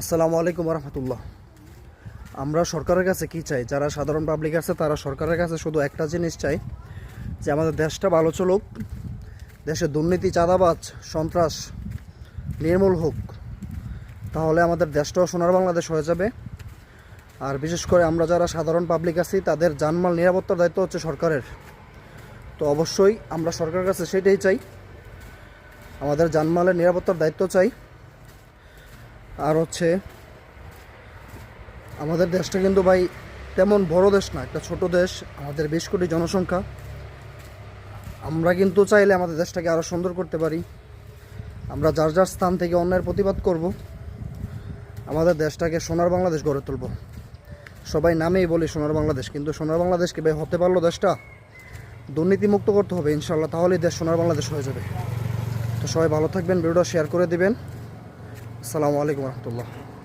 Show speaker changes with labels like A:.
A: আসসালামু আলাইকুম রহমতুল্লাহ। আমরা সরকারের কাছে কি চাই? যারা সাধারণ পাবলিক আছে তারা সরকারের কাছে শুধু একটা জিনিস চাই, যে আমাদের দেশটা ভালো চলুক, দেশে দুর্নীতি, চাঁদাবাজ, সন্ত্রাস নির্মূল হোক। তাহলে আমাদের দেশটাও সোনার বাংলাদেশ হয়ে যাবে। আর বিশেষ করে আমরা যারা সাধারণ পাবলিক আছি তাদের জানমাল নিরাপত্তার দায়িত্ব হচ্ছে সরকারের। তো অবশ্যই আমরা সরকারের কাছে সেটাই চাই, আমাদের জানমালের নিরাপত্তার দায়িত্ব চাই। আর হচ্ছে আমাদের দেশটা কিন্তু ভাই তেমন বড় দেশ না, একটা ছোট দেশ, আমাদের 20 কোটি জনসংখ্যা। আমরা কিন্তু চাইলে আমাদের দেশটাকে আরও সুন্দর করতে পারি। আমরা যার যার স্থান থেকে অন্যায়ের প্রতিবাদ করব, আমাদের দেশটাকে সোনার বাংলাদেশ গড়ে তুলব। সবাই নামেই বলি সোনার বাংলাদেশ, কিন্তু সোনার বাংলাদেশকে ভাই হতে পারলো দেশটা? দুর্নীতিমুক্ত করতে হবে ইনশাল্লাহ, তাহলেই দেশ সোনার বাংলাদেশ হয়ে যাবে। তো সবাই ভালো থাকবেন, ভিডিওটা শেয়ার করে দিবেন। আসসালামু আলাইকুম রহমতুল্লাহ।